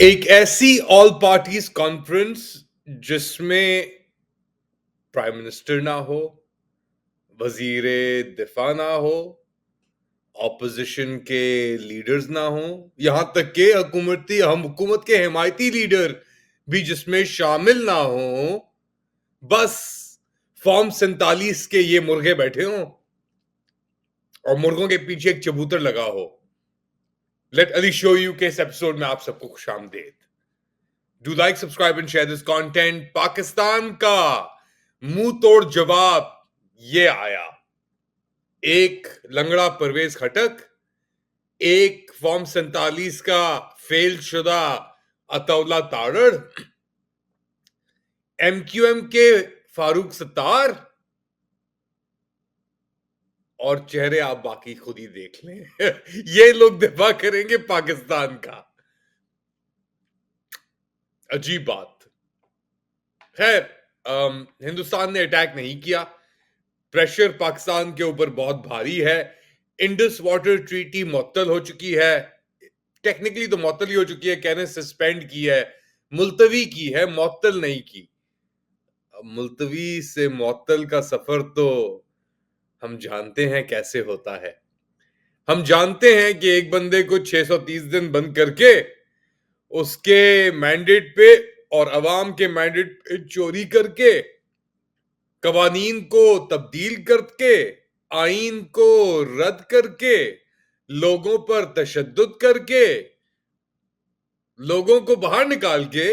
एक ऐसी all parties conference जिसमें प्राइम मिनिस्टर ना हो, वजीरे दिफा ना हो, ऑपोजिशन के लीडर्स ना हो, यहां तक के हम हुकूमत के हिमायती लीडर भी जिसमें शामिल ना हो। बस फॉर्म 47 के ये मुर्गे बैठे हों और मुर्गों के पीछे एक चबूतर लगा हो। लेट अली शो यू के इस एपिसोड में आप सबको खुशामदीद। Do like, subscribe and share this content. Pakistan का मुंह तोड़ जवाब ये आया। एक लंगड़ा परवेज खटक, एक फॉर्म 47 का फेल शुदा अतौला ताड़ड़, एमक्यूएम के फारूक सत्तार, और चेहरे आप बाकी खुद ही देख लें। ये लोग दिफा करेंगे पाकिस्तान का। अजीब बात है। हिंदुस्तान ने अटैक नहीं किया। प्रेशर पाकिस्तान के ऊपर बहुत भारी है। इंडस वाटर ट्रीटी मुअत्तल हो चुकी है। टेक्निकली तो मुअत्तल ही हो चुकी है, कहने सस्पेंड की है, मुलतवी की है, मुअत्तल नहीं की। मुलतवी से मुअत्तल का सफर तो हम जानते हैं कैसे होता है। हम जानते हैं कि एक बंदे को 630 दिन बंद करके उसके मैंडेट पे और अवाम के मैंडेट पे चोरी करके, कवानीन को तब्दील करके, आइन को रद्द करके, लोगों पर तशद्दुद करके, लोगों को बाहर निकाल के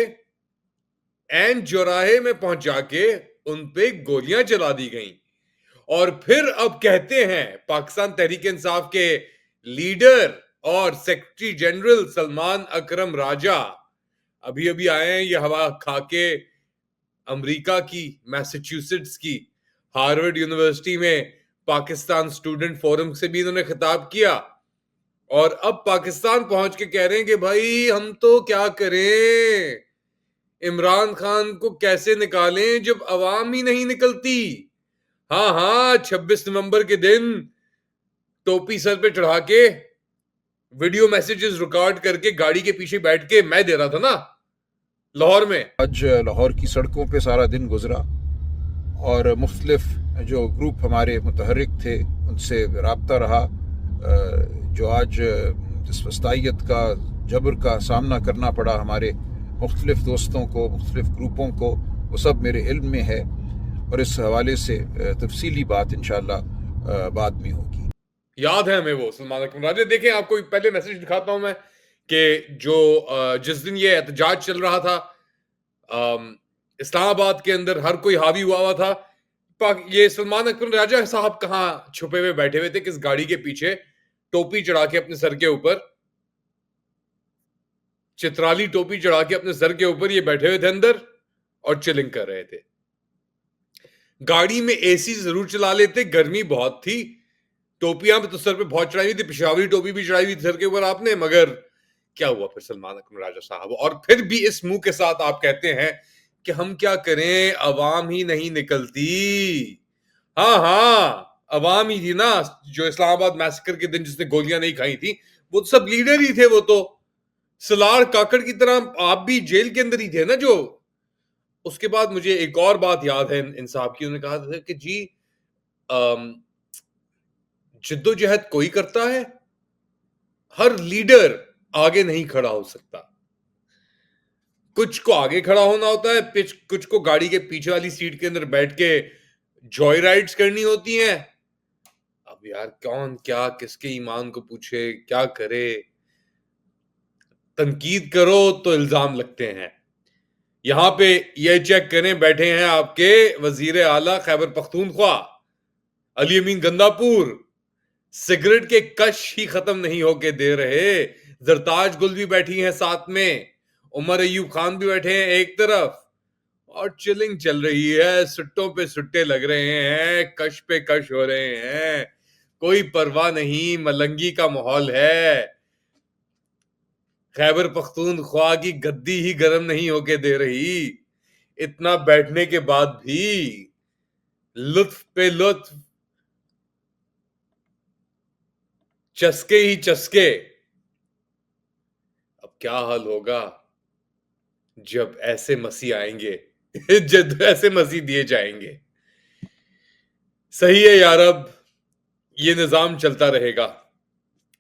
एन चौराहे में पहुंचा के उन पे गोलियां चला दी गई। और फिर अब कहते हैं पाकिस्तान तहरीक इंसाफ के लीडर और सेक्रेटरी जनरल सलमान अकरम राजा अभी अभी आए हैं ये हवा खा के अमेरिका की, मैसाचुसेट्स की हार्वर्ड यूनिवर्सिटी में पाकिस्तान स्टूडेंट फोरम से भी इन्होंने खिताब किया। और अब पाकिस्तान पहुंच के कह रहे हैं कि भाई हम तो क्या करें, इमरान खान को कैसे निकालें जब अवाम ही नहीं निकलती। हाँ हाँ, 26 नवंबर के दिन टोपी सर पे चढ़ा के वीडियो मैसेजेस रिकॉर्ड करके गाड़ी के पीछे बैठ के मैं दे रहा था ना लाहौर में। आज लाहौर की सड़कों पे सारा दिन गुजरा और मुख्तलिफ जो ग्रुप हमारे मुतहरिक थे उनसे रब्ता रहा। जो आज जिस वस्तायत का जबर का सामना करना पड़ा हमारे मुख्तलिफ दोस्तों को, मुख्तलिफ ग्रुपों को, वो सब मेरे इल्म में है और इस हवाले से तफसीली बात इंशाअल्लाह बाद में होगी। याद है हमें वो सलमान अकरम राजा। देखें, आपको पहले मैसेज दिखाता हूं मैं कि जो जिस दिन ये एहतजाज चल रहा था इस्लामाबाद के अंदर, हर कोई हावी हुआ था। ये सलमान अकरम राजा साहब कहाँ छुपे हुए बैठे हुए थे, किस गाड़ी के पीछे टोपी चढ़ा के अपने सर के ऊपर, चित्राली टोपी चढ़ा के अपने सर के ऊपर ये बैठे हुए थे अंदर और चिलिंग कर रहे थे। गाड़ी में एसी जरूर चला लेते, गर्मी बहुत थी। टोपियां तो सर पे बहुत चढ़ाई हुई थी, पिशावरी टोपी भी चढ़ाई हुई थी सर के ऊपर आपने। मगर क्या हुआ फिर सलमान अकरम राजा साहब, और फिर भी इस मुंह के साथ आप कहते हैं कि हम क्या करें, अवाम ही नहीं निकलती। हाँ हाँ, अवाम ही थी ना जो इस्लामाबाद मैसेकर के दिन जिसने गोलियां नहीं खाई थी, वो सब लीडर ही थे। वो तो सलार काकड़ की तरह आप भी जेल के अंदर ही थे ना। जो उसके बाद मुझे एक और बात याद है इन साहब की, उन्होंने कहा था कि जी जिद्दोजहद कोई करता है, हर लीडर आगे नहीं खड़ा हो सकता। कुछ को आगे खड़ा होना होता है, कुछ को गाड़ी के पीछे वाली सीट के अंदर बैठ के जॉय राइड्स करनी होती हैं। अब यार कौन क्या किसके ईमान को पूछे, क्या करे। तनकीद करो तो इल्जाम लगते हैं। यहां पे ये चेक करें, बैठे हैं आपके वजीर आला खैबर पख्तूनख्वा अली अमीन गंदापुर, सिगरेट के कश ही खत्म नहीं होके दे रहे। जरताज गुल भी बैठी हैं साथ में, उमर अयूब खान भी बैठे हैं एक तरफ, और चिलिंग चल रही है। सुट्टों पे सुट्टे लग रहे हैं, कश पे कश हो रहे हैं, कोई परवाह नहीं, मलंगी का माहौल है। खैबर पख्तूनख्वा की गद्दी ही गर्म नहीं होके दे रही। इतना बैठने के बाद भी लुत्फ पे लुत्फ, चस्के ही चस्के। अब क्या हाल होगा जब ऐसे मसीह आएंगे जब ऐसे मसीह दिए जाएंगे। सही है यार, अब ये निजाम चलता रहेगा,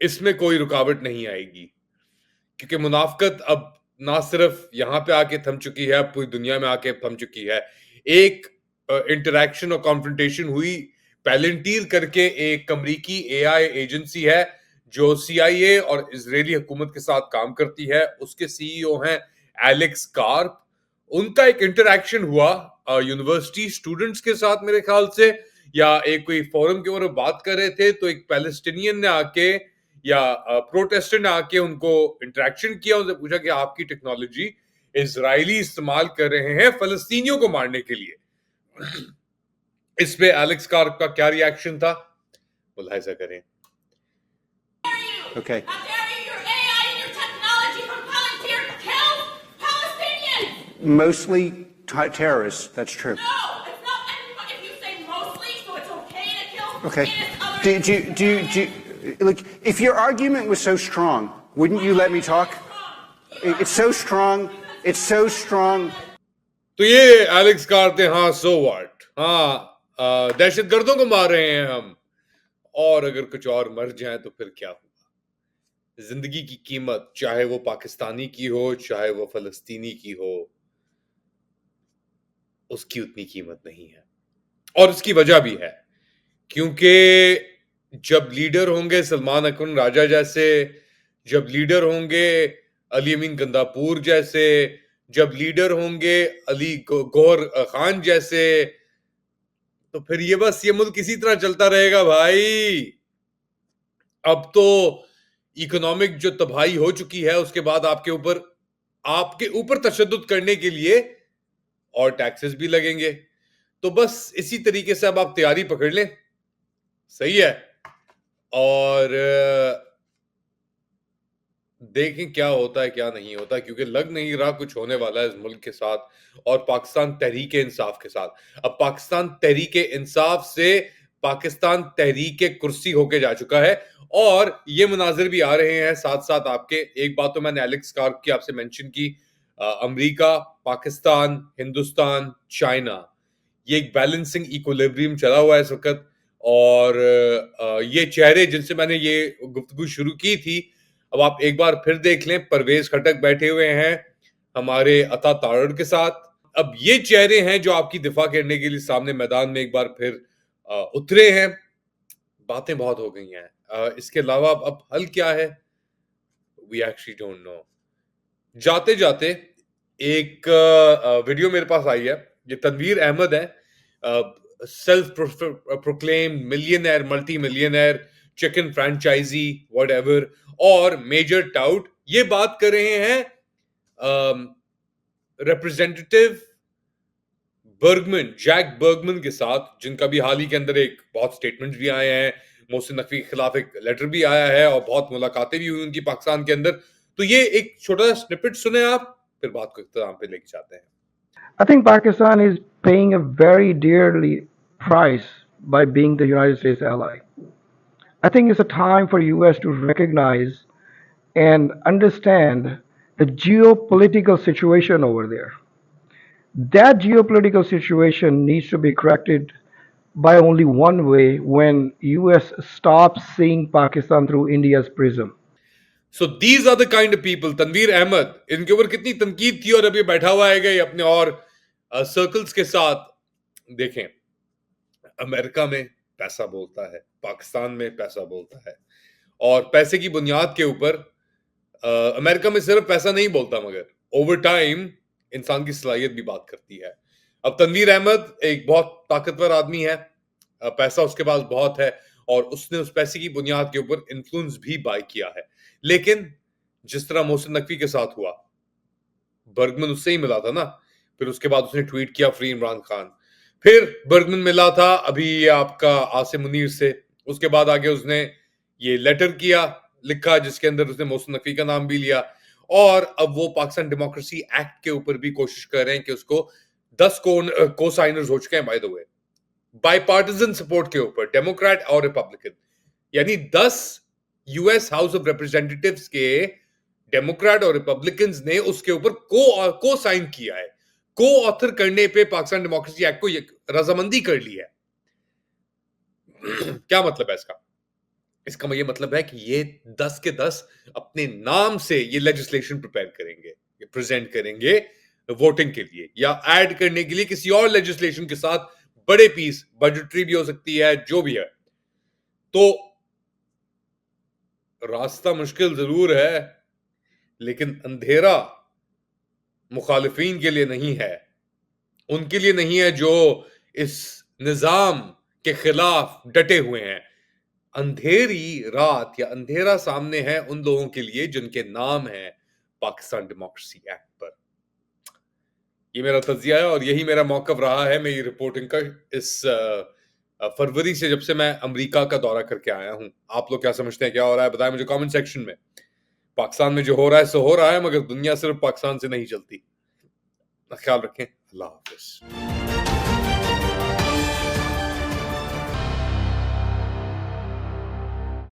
इसमें कोई रुकावट नहीं आएगी, क्योंकि मुनाफकत अब ना सिर्फ यहां पे आके थम चुकी है, अब पूरी दुनिया में आके थम चुकी है। एक इंटरैक्शन और कॉन्फ्रंटेशन हुई, पैलेंटीर करके एक अमरीकी एआई एजेंसी है जो सीआईए और इजरायली हुकूमत के साथ काम करती है, उसके सीईओ हैं एलेक्स कार्प। उनका एक इंटरैक्शन हुआ यूनिवर्सिटी स्टूडेंट्स के साथ मेरे ख्याल से, या एक कोई फोरम के ऊपर बात कर रहे थे, तो एक पैलेस्टीनियन ने आके या प्रोटेस्टेंट ने आके उनको इंटरेक्शन किया, उनसे पूछा कि आपकी टेक्नोलॉजी इजरायली इस्तेमाल कर रहे हैं फलस्तीनियों को मारने के लिए। इस पे एलेक्स कार्प का क्या रिएक्शन था, मुलाहिजा करें। Okay. How dare you? Your AI and your technology from Palantir kills Palestinians! Mostly terrorists, that's true. No, it's not everybody. If you say mostly, so it's okay to kill Okay. innocent others. Look, if your argument was so strong, wouldn't you let me talk? It's so strong. It's so strong. तो ये Alex carp थे, हाँ so what, हाँ दहशतगर्दों को मार रहे हैं हम, और अगर कुछ और मर जाए तो फिर क्या हुआ। जिंदगी की कीमत, चाहे वो पाकिस्तानी की हो चाहे वो फलस्तीनी की हो, उसकी उतनी कीमत नहीं है। और उसकी वजह भी है, क्योंकि जब लीडर होंगे सलमान अकरम राजा जैसे, जब लीडर होंगे अली अमीन गंदापुर जैसे, जब लीडर होंगे अली गौहर खान जैसे, तो फिर ये मुल्क इसी तरह चलता रहेगा भाई। अब तो इकोनॉमिक जो तबाही हो चुकी है, उसके बाद आपके ऊपर तशद्दुद करने के लिए और टैक्सेस भी लगेंगे। तो बस इसी तरीके से अब आप तैयारी पकड़ लें, सही है, और देखें क्या होता है क्या नहीं होता, क्योंकि लग नहीं रहा कुछ होने वाला है इस मुल्क के साथ और पाकिस्तान तहरीक इंसाफ के साथ। अब पाकिस्तान तहरीक इंसाफ से पाकिस्तान तहरीक कुर्सी होके जा चुका है, और ये मुनाजिर भी आ रहे हैं साथ साथ आपके। एक बात तो मैंने एलेक्स कार्प की आपसे मेंशन की, अमेरिका, पाकिस्तान, हिंदुस्तान, चाइना, ये एक बैलेंसिंग इक्विलिब्रियम चला हुआ है इस वक्त। और ये चेहरे जिनसे मैंने ये गुफ्तगू शुरू की थी, अब आप एक बार फिर देख लें, परवेज खटक बैठे हुए हैं हमारे अता तारड़ के साथ। अब ये चेहरे हैं जो आपकी दिफा करने के लिए सामने मैदान में एक बार फिर उतरे हैं। बातें बहुत हो गई हैं, इसके अलावा अब हल क्या है, वी एक्चुअली डोंट नो। जाते जाते एक वीडियो मेरे पास आई है, ये तनवीर अहमद है, self proclaim millionaire, multi millionaire, chicken franchise, whatever, और मेजर टाउट। ये बात कर रहे हैं रिप्रेजेंटेटिव बर्गमन, जैक बर्गमन के साथ, जिनका भी हाल ही के अंदर एक बहुत स्टेटमेंट्स भी आए हैं, मोहसिन नकवी के खिलाफ एक लेटर भी आया है, और बहुत मुलाकातें भी हुई उनकी पाकिस्तान के अंदर। तो ये एक छोटा सा स्निपेट सुने आप, फिर बात को इख्तिताम पे लेके जाते हैं। I think Pakistan is paying a very dearly price by being the United States ally. I think it's a time for US to recognize and understand the geopolitical situation over there. That geopolitical situation needs to be corrected by only one way, when US stops seeing Pakistan through India's prism. So these are the kind of people, Tanveer Ahmad, इनके ऊपर कितनी तनकीद थी, और अब ये बैठा हुआ है गए अपने और सर्कल्स के साथ। देखें, अमेरिका में पैसा बोलता है, पाकिस्तान में पैसा बोलता है, और पैसे की बुनियाद के ऊपर अमेरिका में सिर्फ पैसा नहीं बोलता, मगर ओवर टाइम इंसान की सलाहियत भी बात करती है। अब तनवीर अहमद एक बहुत ताकतवर आदमी है, पैसा उसके पास बहुत है, और उसने उस पैसे की बुनियाद के ऊपर इन्फ्लुएंस भी बाय किया है। लेकिन जिस तरह मोहसिन नकवी के साथ हुआ, बर्गमन उससे ही मिला था ना, फिर उसके बाद उसने ट्वीट किया फ्री इमरान खान, फिर बर्गमन मिला था अभी आपका आसिम मुनीर से, उसके बाद आगे उसने ये लेटर किया, लिखा, जिसके अंदर उसने मोहसिन नकवी का नाम भी लिया, और अब वो पाकिस्तान डेमोक्रेसी एक्ट के ऊपर भी कोशिश कर रहे हैं कि उसको 10 को साइनर्स हो चुके हैं बाय द वे, बाईपार्टिजन सपोर्ट के ऊपर, डेमोक्रेट और रिपब्लिकन, यानी 10 यूएस हाउस ऑफ रिप्रेजेंटेटिव्स के डेमोक्रेट और रिपब्लिकन्स ने उसके ऊपर को साइन किया है, को ऑथर करने पे पाकिस्तान डेमोक्रेसी एक्ट को रजामंदी कर ली है। क्या मतलब है इसका? इसका ये मतलब है कि ये 10 के 10 अपने नाम से ये लेजिस्लेशन प्रिपेयर करेंगे, ये प्रेजेंट करेंगे वोटिंग के लिए या ऐड करने के लिए किसी और लेजिस्लेशन के साथ, बड़े पीस, बजटरी भी हो सकती है, जो भी है। तो रास्ता मुश्किल जरूर है, लेकिन अंधेरा मुखालिफिन के लिए नहीं है, उनके लिए नहीं है जो इस निजाम के खिलाफ डटे हुए हैं। अंधेरी रात या अंधेरा सामने है उन लोगों के लिए जिनके नाम है पाकिस्तान डेमोक्रेसी एक्ट पर। ये मेरा तज्जिया है और यही मेरा मौक़िफ़ रहा है मेरी रिपोर्टिंग का इस फरवरी से, जब से मैं अमेरिका का दौरा करके आया हूं। आप लोग क्या समझते हैं, क्या हो रहा है? बताएं मुझे कमेंट सेक्शन में। पाकिस्तान में जो हो रहा है सो हो रहा है, मगर दुनिया सिर्फ पाकिस्तान से नहीं चलती। ख्याल रखें। अल्लाह हाफ़िज़।